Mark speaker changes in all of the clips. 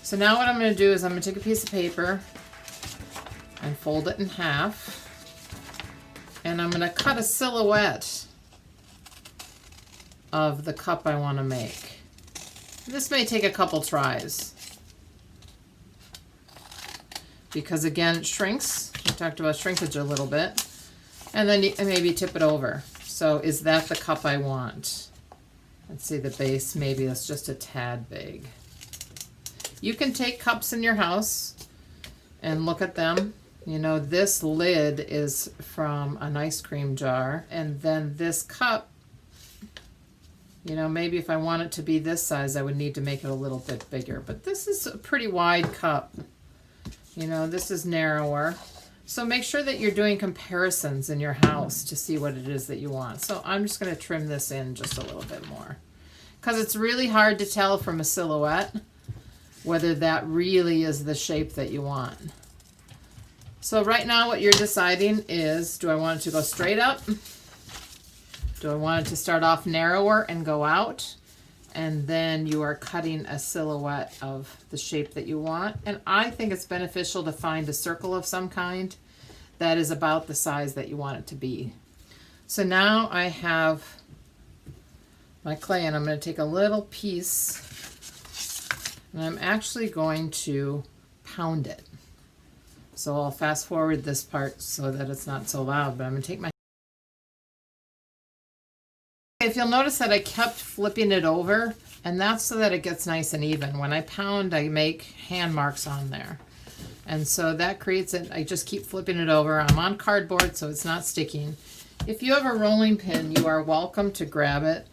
Speaker 1: So now what I'm going to do is I'm going to take a piece of paper and fold it in half. And I'm going to cut a silhouette of the cup I want to make. This may take a couple tries, because again, it shrinks. We talked about shrinkage a little bit. And then you maybe tip it over. So is that the cup I want? Let's see, the base maybe is just a tad big. You can take cups in your house and look at them. You know, this lid is from an ice cream jar, and then this cup, you know, maybe if I want it to be this size, I would need to make it a little bit bigger. But this is a pretty wide cup. You know, this is narrower. So make sure that you're doing comparisons in your house to see what it is that you want. So I'm just going to trim this in just a little bit more, because it's really hard to tell from a silhouette whether that really is the shape that you want. So right now what you're deciding is, do I want it to go straight up? Do I want it to start off narrower and go out? And then you are cutting a silhouette of the shape that you want. And I think it's beneficial to find a circle of some kind that is about the size that you want it to be. So now I have my clay, and I'm going to take a little piece, and I'm actually going to pound it. So I'll fast forward this part so that it's not so loud, but I'm going to take my... If you'll notice that I kept flipping it over, and that's so that it gets nice and even. When I pound, I make hand marks on there. And so that creates it. I just keep flipping it over. I'm on cardboard, so it's not sticking. If you have a rolling pin, you are welcome to grab it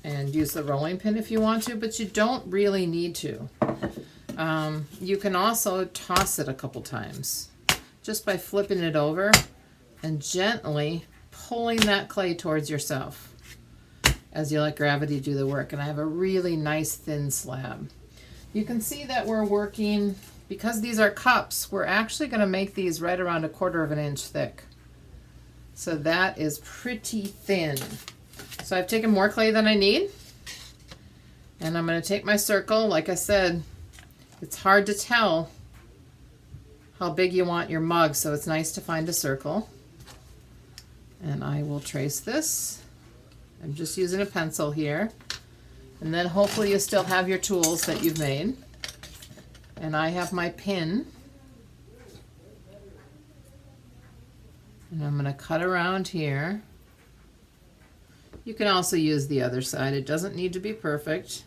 Speaker 1: and use the rolling pin if you want to, but you don't really need to. You can also toss it a couple times just by flipping it over and gently pulling that clay towards yourself as you let gravity do the work. And I have a really nice thin slab. You can see that we're working, because these are cups, we're actually going to make these right around 1/4 of an inch thick. So that is pretty thin. So I've taken more clay than I need, and I'm going to take my circle. Like I said, it's hard to tell how big you want your mug, so it's nice to find a circle. And I will trace this. I'm just using a pencil here. And then hopefully you still have your tools that you've made. And I have my pin. And I'm going to cut around here. You can also use the other side. It doesn't need to be perfect.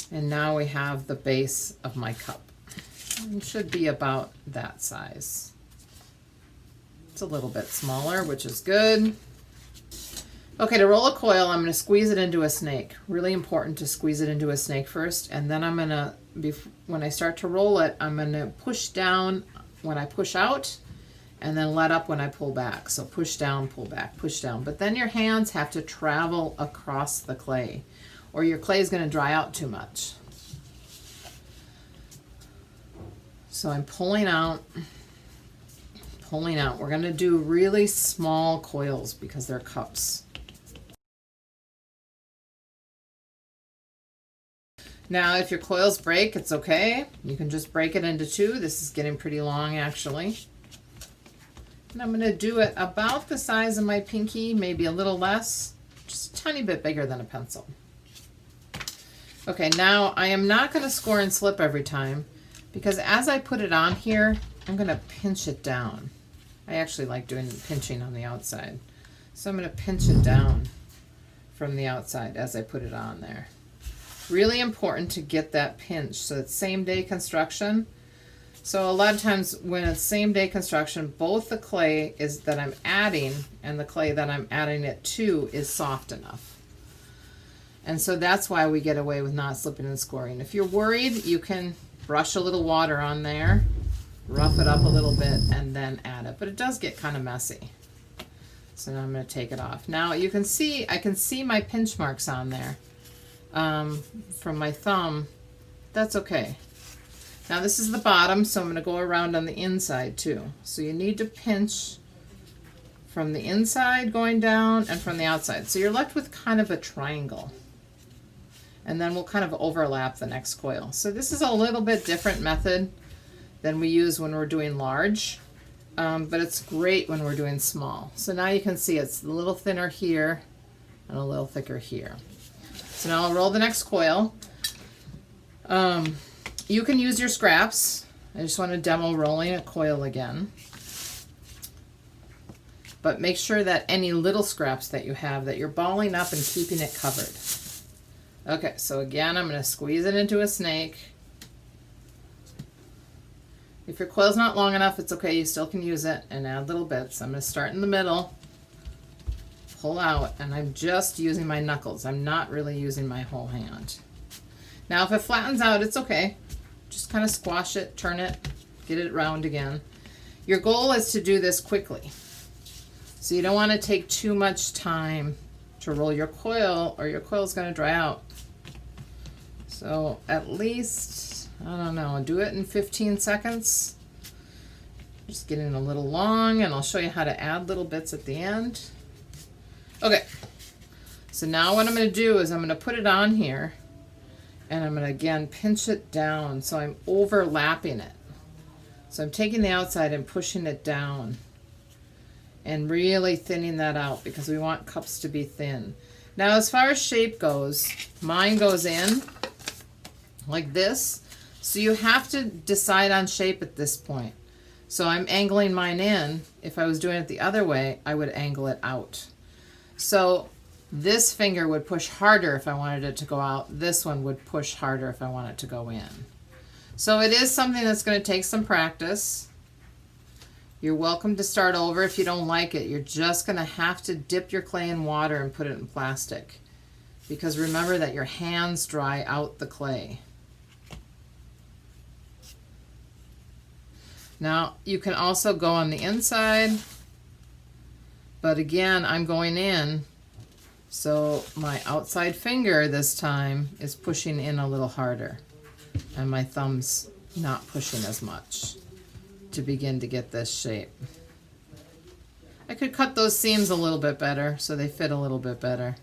Speaker 1: And now we have the base of my cup. It should be about that size. It's a little bit smaller, which is good. Okay, to roll a coil, I'm going to squeeze it into a snake. Really important to squeeze it into a snake first. And then I'm going to, when I start to roll it, I'm going to push down when I push out, and then let up when I pull back. So push down, pull back, push down. But then your hands have to travel across the clay, or your clay is going to dry out too much. So I'm pulling out, pulling out. We're going to do really small coils because they're cups. Now, if your coils break, it's okay. You can just break it into two. This is getting pretty long, actually. And I'm going to do it about the size of my pinky, maybe a little less, just a tiny bit bigger than a pencil. Okay, now I am not going to score and slip every time, because as I put it on here, I'm going to pinch it down. I actually like doing pinching on the outside. So I'm going to pinch it down from the outside as I put it on there. Really important to get that pinch. So it's same day construction. So a lot of times when it's same day construction, both the clay is that I'm adding and the clay that I'm adding it to is soft enough. And so that's why we get away with not slipping and scoring. If you're worried, you can brush a little water on there, rough it up a little bit, and then add it. But it does get kind of messy. So now I'm going to take it off. Now you can see, I can see my pinch marks on there from my thumb. That's okay. Now this is the bottom, so I'm going to go around on the inside too. So you need to pinch from the inside going down and from the outside. So you're left with kind of a triangle. and then we'll kind of overlap the next coil. So this is a little bit different method than we use when we're doing large, but it's great when we're doing small. So now you can see it's a little thinner here and a little thicker here. So now I'll roll the next coil. You can use your scraps. I just want to demo rolling a coil again. But make sure that any little scraps that you have, that you're balling up and keeping it covered. Okay, so again, I'm going to squeeze it into a snake. If your coil's not long enough, it's okay, you still can use it and add little bits. I'm going to start in the middle, pull out, and I'm just using my knuckles. I'm not really using my whole hand. Now if it flattens out, it's okay. Just kind of squash it, turn it, get it round again. Your goal is to do this quickly. So you don't want to take too much time to roll your coil, or your coil's going to dry out. So at least, I don't know, do it in 15 seconds. Just getting a little long, and I'll show you how to add little bits at the end. Okay, so now what I'm going to do is I'm going to put it on here, and I'm going to again pinch it down so I'm overlapping it. So I'm taking the outside and pushing it down and really thinning that out because we want cups to be thin. Now as far as shape goes, mine goes in like this. So you have to decide on shape at this point. So I'm angling mine in. If I was doing it the other way, I would angle it out. So this finger would push harder if I wanted it to go out. This one would push harder if I want it to go in. So it is something that's going to take some practice. You're welcome to start over if you don't like it. You're just going to have to dip your clay in water and put it in plastic. Because remember that your hands dry out the clay. Now you can also go on the inside, but again I'm going in, so my outside finger this time is pushing in a little harder and my thumb's not pushing as much to begin to get this shape. I could cut those seams a little bit better so they fit a little bit better.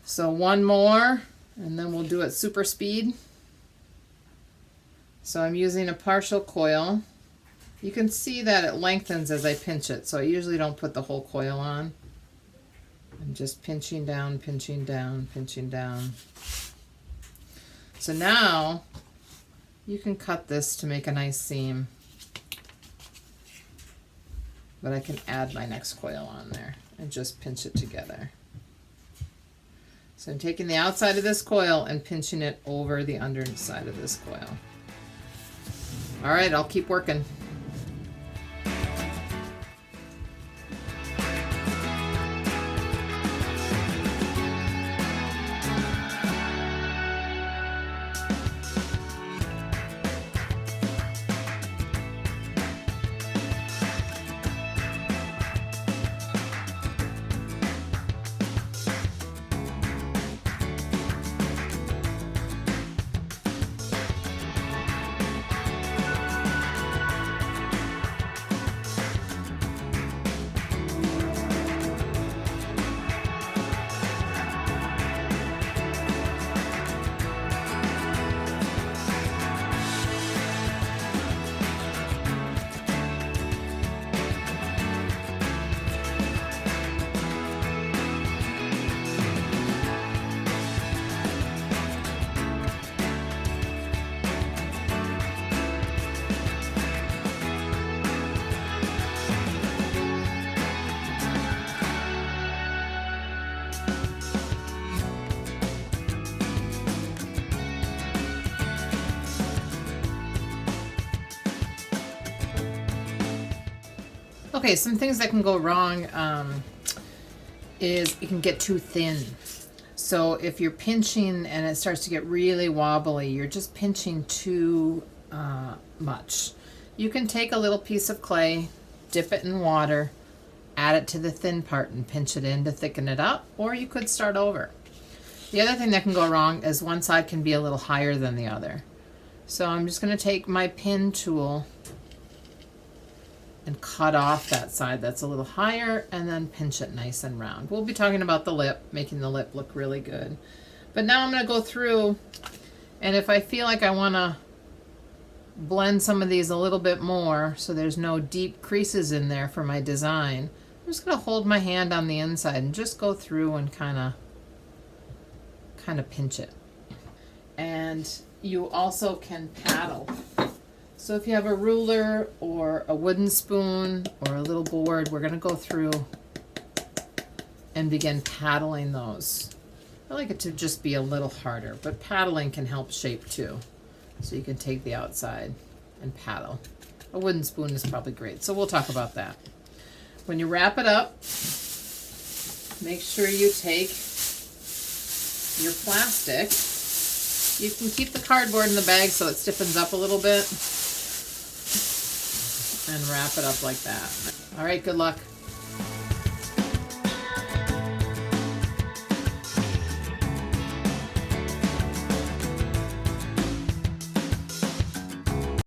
Speaker 1: So one more, and then we'll do it super speed. So I'm using a partial coil. You can see that it lengthens as I pinch it, so I usually don't put the whole coil on. I'm just pinching down, pinching down, pinching down. So now you can cut this to make a nice seam, but I can add my next coil on there and just pinch it together. So I'm taking the outside of this coil and pinching it over the underside of this coil. All right, I'll keep working. Okay, some things that can go wrong is it can get too thin. So if you're pinching and it starts to get really wobbly, you're just pinching too much. You can take a little piece of clay, dip it in water, add it to the thin part and pinch it in to thicken it up, or you could start over. The other thing that can go wrong is one side can be a little higher than the other. So I'm just going to take my pin tool and cut off that side that's a little higher and then pinch it nice and round. We'll be talking about the lip, making the lip look really good. But now I'm going to go through, and if I feel like I want to blend some of these a little bit more so there's no deep creases in there for my design, I'm just going to hold my hand on the inside and just go through and kind of pinch it. And you also can paddle. So if you have a ruler or a wooden spoon or a little board, we're going to go through and begin paddling those. I like it to just be a little harder, but paddling can help shape too. So you can take the outside and paddle. A wooden spoon is probably great, so we'll talk about that. When you wrap it up, make sure you take your plastic. You can keep the cardboard in the bag so it stiffens up a little bit and wrap it up like that. All right, good luck.